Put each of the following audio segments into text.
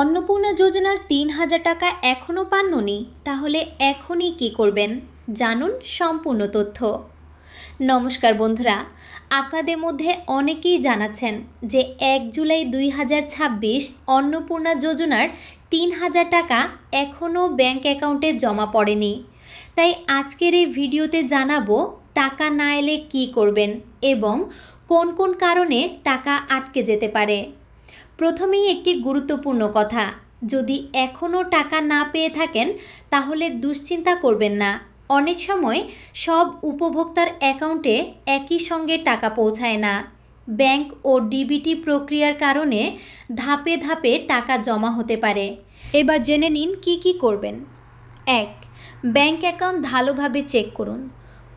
অন্নপূর্ণা যোজনার ৩,০০০ টাকা এখনও পাননি? তাহলে এখনই কী করবেন জানুন সম্পূর্ণ তথ্য। নমস্কার বন্ধুরা, আপনাদের মধ্যে অনেকেই জানাচ্ছেন যে ১ জুলাই ২০২৬ অন্নপূর্ণা যোজনার ৩,০০০ টাকা এখনও ব্যাংক অ্যাকাউন্টে জমা পড়েনি। তাই আজকের এই ভিডিওতে জানাবো টাকা না এলে কী করবেন এবং কোন কোন কারণে টাকা আটকে যেতে পারে। প্রথমেই একটি গুরুত্বপূর্ণ কথা, যদি এখনও টাকা না পেয়ে থাকেন তাহলে দুশ্চিন্তা করবেন না। অনেক সময় সব উপভোক্তার অ্যাকাউন্টে একই সঙ্গে টাকা পৌঁছায় না। ব্যাংক ও ডিবিটি প্রক্রিয়ার কারণে ধাপে ধাপে টাকা জমা হতে পারে। এবার জেনে নিন কি কি করবেন। ১. ব্যাংক অ্যাকাউন্ট ভালোভাবে চেক করুন।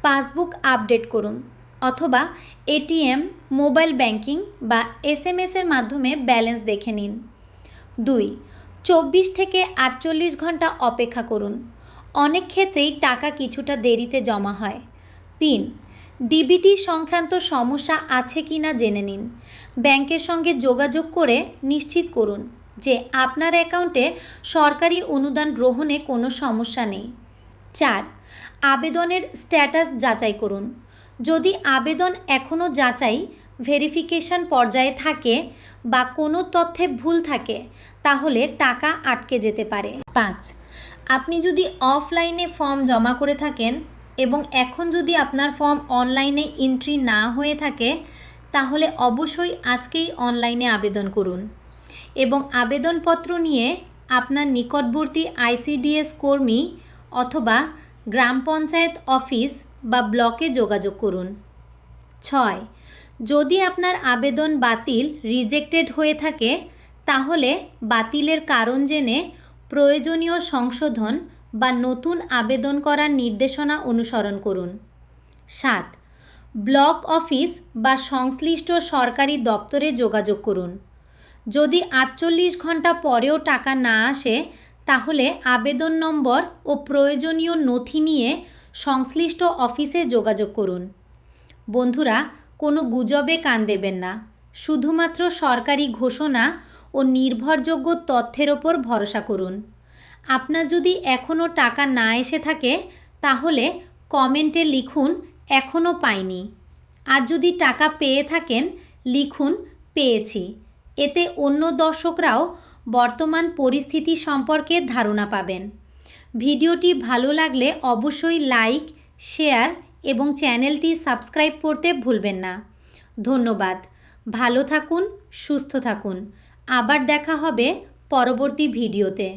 পাসবুক আপডেট করুন অথবা এটিএম, মোবাইল ব্যাংকিং বা এসএমএসের মাধ্যমে ব্যালেন্স দেখে নিন। ২. ২৪ থেকে ৪৮ ঘন্টা অপেক্ষা করুন। অনেক ক্ষেত্রেই টাকা কিছুটা দেরিতে জমা হয়। ৩. ডিবিটি সংক্রান্ত সমস্যা আছে কি না জেনে নিন। ব্যাংকের সঙ্গে যোগাযোগ করে নিশ্চিত করুন যে আপনার অ্যাকাউন্টে সরকারি অনুদান গ্রহণে কোনো সমস্যা নেই। ৪. আবেদনের স্ট্যাটাস যাচাই করুন। যদি আবেদন এখনও যাচাই ভেরিফিকেশন পর্যায়ে থাকে বা কোনো তথ্যে ভুল থাকে তাহলে টাকা আটকে যেতে পারে। ৫. আপনি যদি অফলাইনে ফর্ম জমা করে থাকেন এবং এখন যদি আপনার ফর্ম অনলাইনে এন্ট্রি না হয়ে থাকে তাহলে অবশ্যই আজকেই অনলাইনে আবেদন করুন এবং আবেদনপত্র নিয়ে আপনার নিকটবর্তী আইসিডিএস কর্মী অথবা গ্রাম পঞ্চায়েত অফিস বা ব্লকে যোগাযোগ করুন। ৬. যদি আপনার আবেদন বাতিল রিজেক্টেড হয়ে থাকে তাহলে বাতিলের কারণ জেনে প্রয়োজনীয় সংশোধন বা নতুন আবেদন করার নির্দেশনা অনুসরণ করুন। ৭. ব্লক অফিস বা সংশ্লিষ্ট সরকারি দপ্তরে যোগাযোগ করুন। যদি ৪৮ ঘন্টা পরেও টাকা না আসে তাহলে আবেদন নম্বর ও প্রয়োজনীয় নথি নিয়ে সংশ্লিষ্ট অফিসে যোগাযোগ করুন। বন্ধুরা, কোনো গুজবে কান দেবেন না। শুধুমাত্র সরকারি ঘোষণা ও নির্ভরযোগ্য তথ্যের ওপর ভরসা করুন। আপনার যদি এখনও টাকা না এসে থাকে তাহলে কমেন্টে লিখুন এখনও পাইনি। আর যদি টাকা পেয়ে থাকেন লিখুন পেয়েছি। এতে অন্য দর্শকরাও বর্তমান পরিস্থিতি সম্পর্কে ধারণা পাবেন। ভিডিওটি ভালো লাগলে অবশ্যই লাইক, শেয়ার এবং চ্যানেলটি সাবস্ক্রাইব করতে ভুলবেন না। ধন্যবাদ। ভালো থাকুন, সুস্থ থাকুন। আবার দেখা হবে পরবর্তী ভিডিওতে।